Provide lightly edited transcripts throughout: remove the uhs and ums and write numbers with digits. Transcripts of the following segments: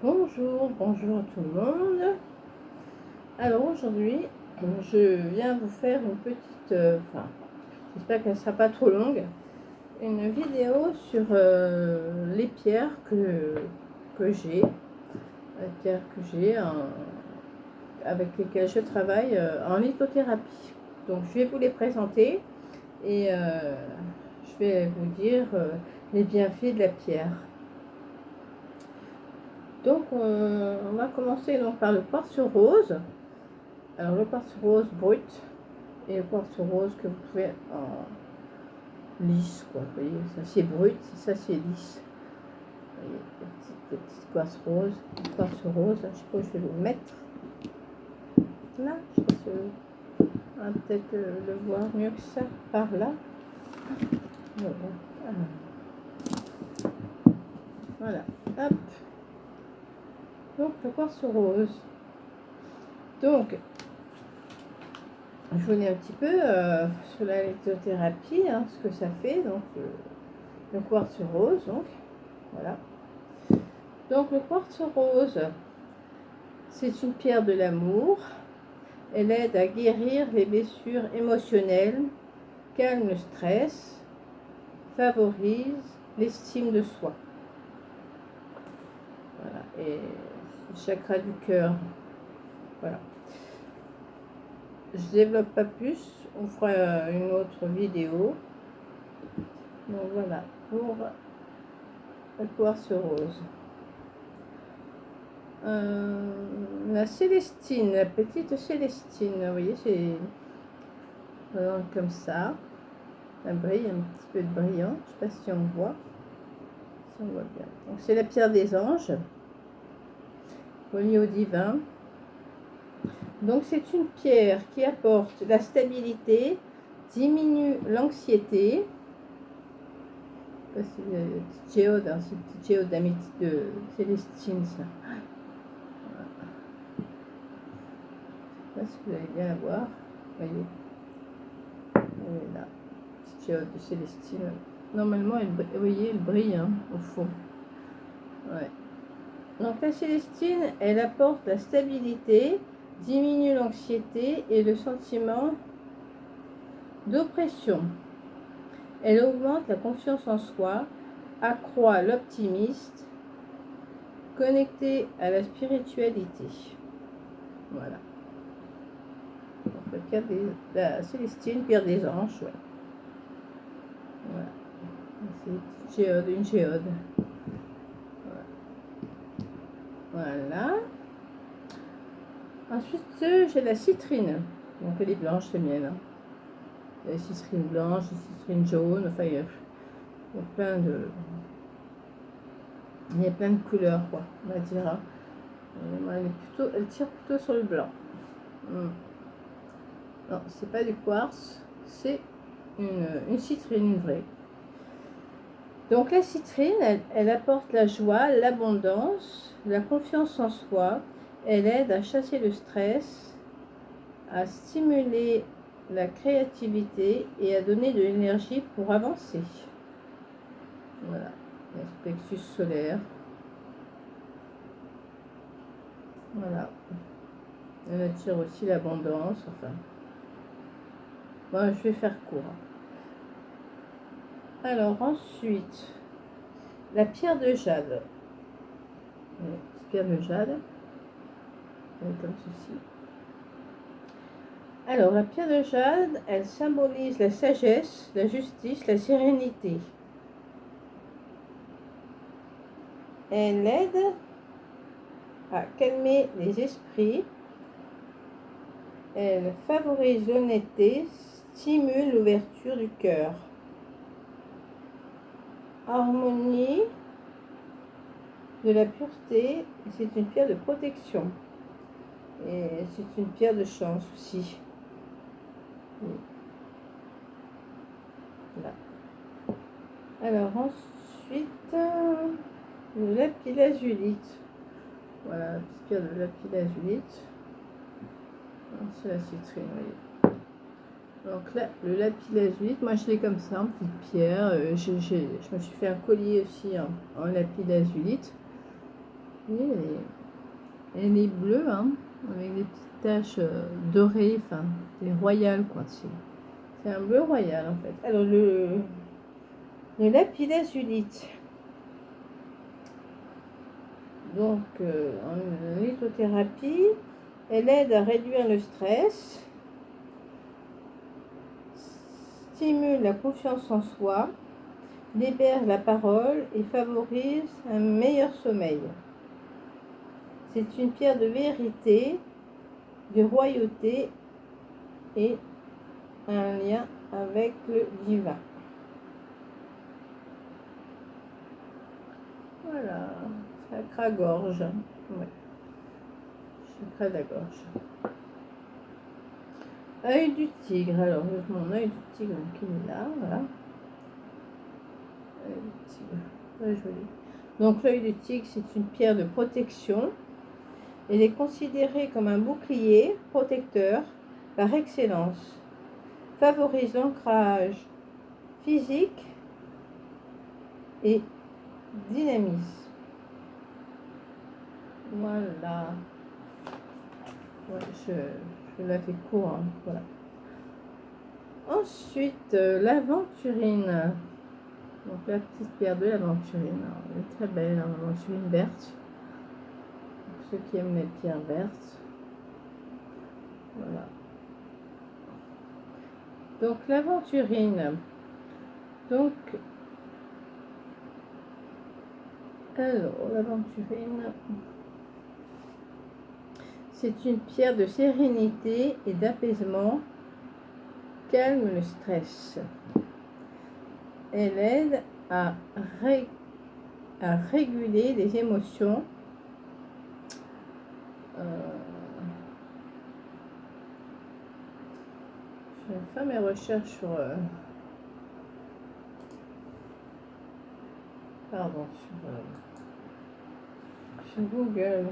Bonjour, bonjour à tout le monde. Alors aujourd'hui, je viens vous faire une petite, j'espère qu'elle ne sera pas trop longue, une vidéo sur les pierres que j'ai, avec lesquelles je travaille en lithothérapie. Donc je vais vous les présenter et je vais vous dire les bienfaits de la pierre. Donc on va commencer donc par le quartz rose. Alors le quartz rose brut et le quartz rose que vous trouvez en lisse, quoi. Vous voyez, ça c'est brut, ça c'est lisse. Vous voyez, le petit quartz rose, là, je sais pas où je vais vous mettre. Là, je sais pas si on va peut-être le voir mieux que ça, par là. Voilà, hop. Donc le quartz rose. Donc, je vous dis un petit peu sur la lithothérapie, hein, ce que ça fait. Donc le quartz rose, donc voilà. Donc le quartz rose, c'est une pierre de l'amour. Elle aide à guérir les blessures émotionnelles, calme le stress, favorise l'estime de soi. Voilà, et le chakra du cœur. Voilà. Je développe pas plus, on fera une autre vidéo. Donc voilà, pour le quartz rose. La Célestine, la petite Célestine, vous voyez, c'est comme ça. Elle brille, un petit peu de brillant, je ne sais pas si on voit. Si on voit bien. Donc c'est la pierre des anges, reliée au divin. Donc c'est une pierre qui apporte la stabilité, diminue l'anxiété. C'est une petite géode, hein, c'est une petite géode d'améthyste de Célestine, ça. Je ne sais pas si vous allez bien la voir. Vous voyez, elle est là, petite géode de Célestine. Normalement, vous voyez, elle brille, hein, au fond. Ouais. Donc la Célestine, elle apporte la stabilité, diminue l'anxiété et le sentiment d'oppression. Elle augmente la confiance en soi, accroît l'optimisme, connecté à la spiritualité. Voilà. Donc la Célestine, pierre des anges, ouais. Voilà. C'est une géode. Voilà. Ensuite, j'ai la citrine. Donc elle est blanche, c'est mienne. Hein. Il y a des citrines blanches, des citrines jaunes, enfin il y a plein de couleurs, quoi, on va dire. Hein. Elle tire plutôt sur le blanc. Non, c'est pas du quartz, c'est une citrine, une vraie. Donc la citrine, elle apporte la joie, l'abondance, la confiance en soi. Elle aide à chasser le stress, à stimuler la créativité et à donner de l'énergie pour avancer. Voilà, le plexus solaire. Voilà. Elle attire aussi l'abondance. Enfin, bon, je vais faire court. Alors ensuite, la pierre de jade. Une petite pierre de jade. Elle est comme ceci. Alors, la pierre de jade, elle symbolise la sagesse, la justice, la sérénité. Elle aide à calmer les esprits. Elle favorise l'honnêteté, stimule l'ouverture du cœur. Harmonie de la pureté, c'est une pierre de protection. Et c'est une pierre de chance aussi. Là. Alors ensuite, le lapis-lazulite. Voilà, la petite pierre de lapis-lazulite. C'est la citrine, vous voyez. Donc là, le lapis-lazulite, moi je l'ai comme ça, en petite pierre. Je me suis fait un collier aussi en lapis-lazulite. Vous voyez, elle est bleue, hein, avec des petites taches dorées, enfin, des royales, quoi. C'est un bleu royal, en fait. Alors, le lapis-lazulite. Donc, en lithothérapie, elle aide à réduire le stress, stimule la confiance en soi, libère la parole et favorise un meilleur sommeil. C'est une pierre de vérité, de royauté et un lien avec le divin. Voilà, sacra-gorge. Ouais. Chakra de la gorge. Œil du tigre. Alors, mon œil du tigre qui est là, voilà. Œil du tigre, très joli. Donc, l'œil du tigre, c'est une pierre de protection. Elle est considérée comme un bouclier protecteur par excellence. Favorise l'ancrage physique et dynamise. Voilà. Ouais, je la fais court, hein, voilà. Ensuite, l'aventurine. Donc la petite pierre de l'aventurine. Elle est très belle, hein, l'aventurine verte. Pour ceux qui aiment les pierres vertes. Voilà. Donc l'aventurine. Donc, alors l'aventurine, c'est une pierre de sérénité et d'apaisement, calme le stress. Elle aide à réguler les émotions. Je vais faire mes recherches sur sur Google.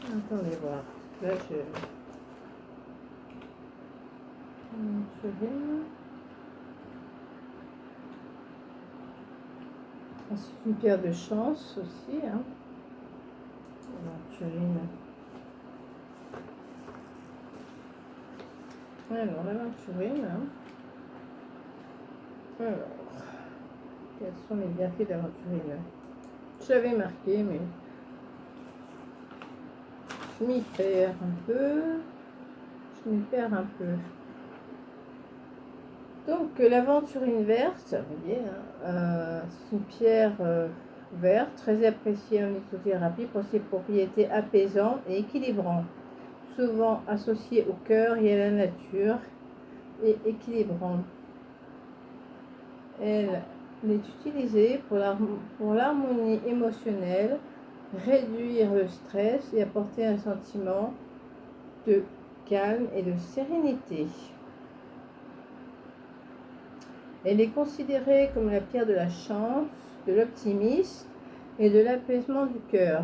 Attendez voir. Là, c'est une pierre de chance aussi, hein. L'aventurine. Alors, l'aventurine, hein. Alors, quels sont les bienfaits de l'aventurine? Je l'avais marqué, mais je m'y perds un peu. Donc, l'aventurine verte, vous voyez, hein, c'est une pierre verte, très appréciée en lithothérapie pour ses propriétés apaisantes et équilibrantes, souvent associée au cœur et à la nature, et équilibrante. Elle est utilisée pour l'harmonie émotionnelle, réduire le stress et apporter un sentiment de calme et de sérénité. Elle est considérée comme la pierre de la chance, de l'optimisme et de l'apaisement du cœur.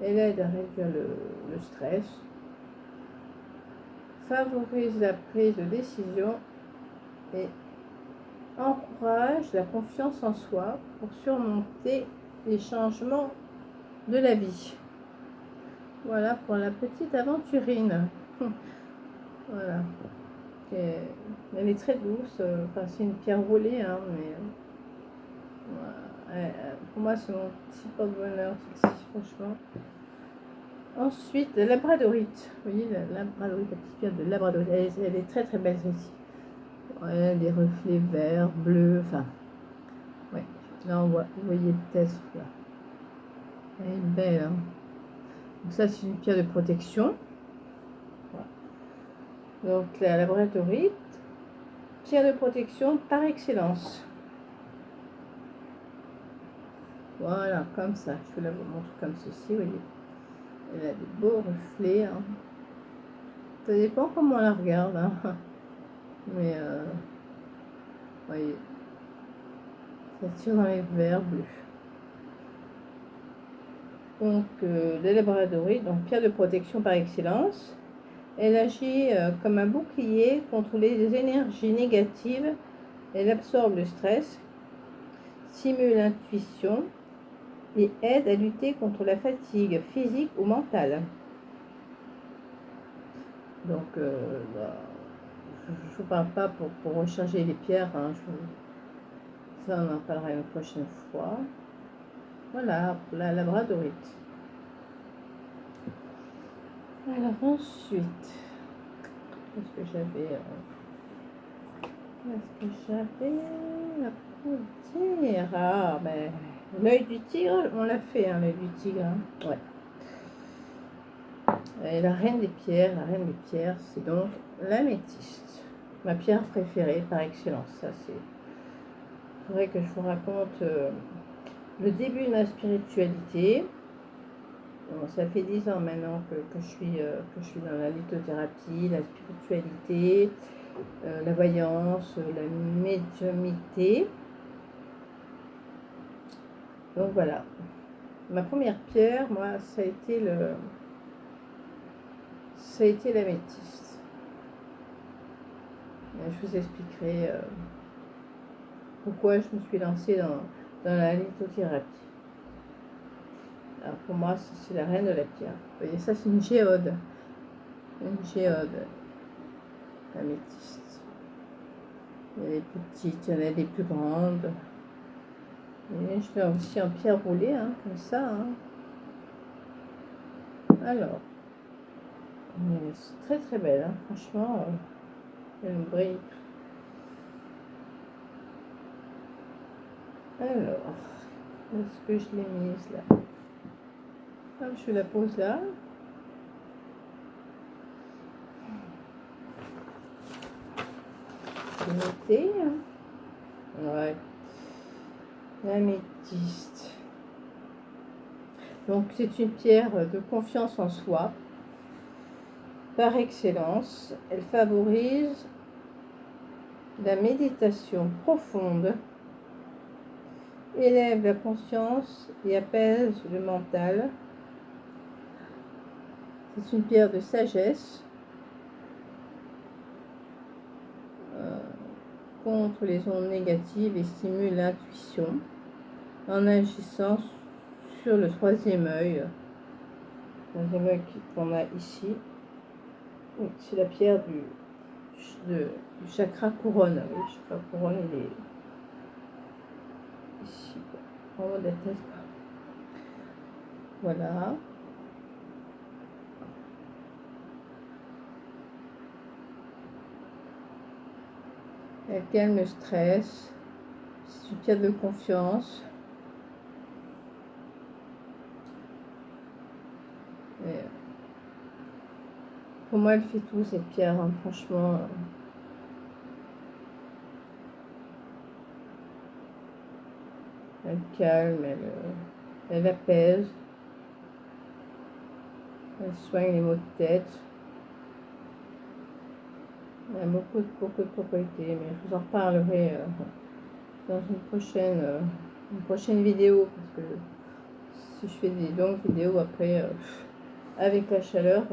Elle aide à réduire le stress, favorise la prise de décision et encourage la confiance en soi pour surmonter les changements de la vie. Voilà pour la petite aventurine. Voilà. Elle est très douce. Enfin, c'est une pierre roulée, hein, mais pour moi, c'est mon petit porte-bonheur, franchement. Ensuite, la labradorite. Vous voyez, la labradorite, la petite pierre de labradorite. Elle est très très belle celle-ci. Elle a des reflets verts, bleus, enfin. Ouais. Là, on voit, vous voyez peut-être là. Elle est belle, hein. Donc ça, c'est une pierre de protection. Voilà. Donc la labradorite, pierre de protection par excellence. Voilà, comme ça. Je vais la vous montrer comme ceci, vous voyez. Elle a des beaux reflets, hein. Ça dépend comment on la regarde, hein. Mais voyez, ça tire dans les verts bleus. Donc la labradorite, donc pierre de protection par excellence. Elle agit comme un bouclier contre les énergies négatives. Elle absorbe le stress, stimule l'intuition et aide à lutter contre la fatigue physique ou mentale. Donc, je ne vous parle pas pour recharger les pierres, hein, ça on en parlera une prochaine fois. Voilà, la labradorite. Alors ensuite, qu'est-ce que j'avais à vous dire? Ah, ben, l'œil du tigre, on l'a fait, hein, l'œil du tigre. Hein. Ouais. Et la reine des pierres, c'est donc l'améthyste. Ma pierre préférée par excellence. Ça, c'est. Il faudrait que je vous raconte le début de ma spiritualité. Bon, ça fait 10 ans maintenant que je suis dans la lithothérapie, la spiritualité, la voyance, la médiumnité. Donc voilà. Ma première pierre, moi, ça a été l'améthyste. Je vous expliquerai pourquoi je me suis lancée dans la lithothérapie. Alors pour moi, c'est la reine de la pierre. Vous voyez, ça c'est une géode. Une géode améthyste. Il y a des plus petites, il y en a des plus grandes. Et je l'ai aussi en pierre roulée, hein, comme ça. Hein. Alors, c'est très très belle, hein, franchement. Elle brille. Alors, où est-ce que je l'ai mise là? Je la pose là. C'est noté. Hein. Ouais. L'améthyste. Donc c'est une pierre de confiance en soi. Par excellence, elle favorise la méditation profonde, élève la conscience et apaise le mental. C'est une pierre de sagesse contre les ondes négatives et stimule l'intuition en agissant sur le troisième œil qu'on a ici. C'est la pierre du chakra couronne. Oui, le chakra couronne, il est ici, en haut de la tête. Voilà. Elle calme le stress. C'est une pierre de confiance. Et pour moi, elle fait tout, cette pierre, hein, franchement. Elle calme, elle apaise. Elle soigne les maux de tête. Il y a beaucoup de propriétés, mais je vous en reparlerai dans une prochaine vidéo, parce que si je fais des longues vidéos après, avec la chaleur,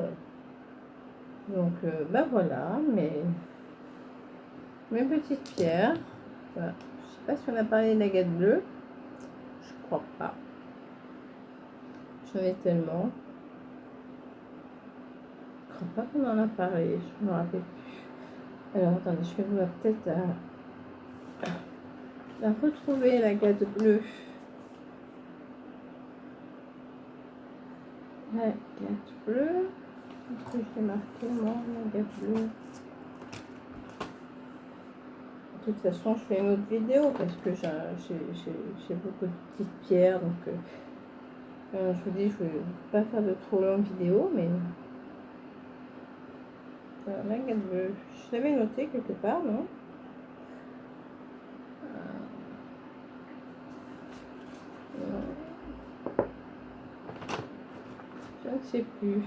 donc ben voilà, mes petites pierres. Voilà. Je sais pas si on a parlé de l'agate bleue, je crois pas. J'en ai tellement. Je crois pas qu'on en a parlé, je me rappelle plus. Alors attendez, je vais vous peut-être la retrouver, l'agate bleue. L'agate bleue. Est-ce que je l'ai marqué, moi, l'agate bleue? De toute façon, je fais une autre vidéo parce que j'ai beaucoup de petites pierres. Donc, je vous dis, je ne vais pas faire de trop longues vidéos, mais voilà, l'agate bleue. Je l'avais noté quelque part, non? Je ne sais plus.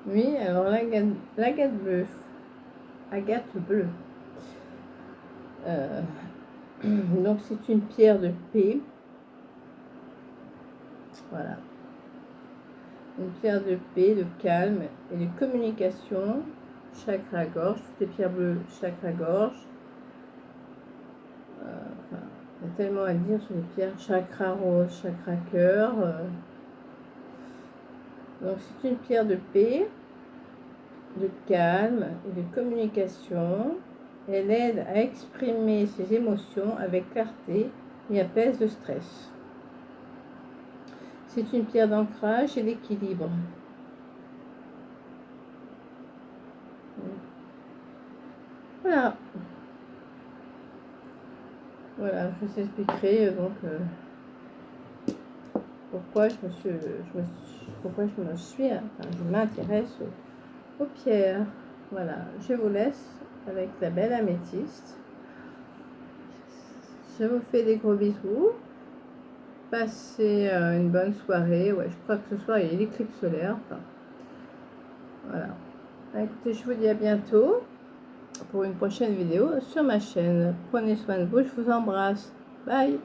Oui, alors l'agate bleue. Agate bleue. Donc c'est une pierre de paix. Voilà. Une pierre de paix, de calme et de communication. Chakra gorge. Toutes les pierres bleues, chakra gorge. Il y a tellement à dire sur les pierres. Chakra rose, chakra cœur. Donc c'est une pierre de paix, de calme et de communication. Elle aide à exprimer ses émotions avec clarté et apaise le stress. C'est une pierre d'ancrage et d'équilibre. Voilà. Voilà, je vous expliquerai donc pourquoi je m'intéresse aux pierres. Voilà, je vous laisse avec la belle améthyste. Je vous fais des gros bisous. Passez une bonne soirée. Ouais, je crois que ce soir il y a l'éclipse solaire. Enfin, voilà. Écoutez, je vous dis à bientôt pour une prochaine vidéo sur ma chaîne. Prenez soin de vous, je vous embrasse. Bye.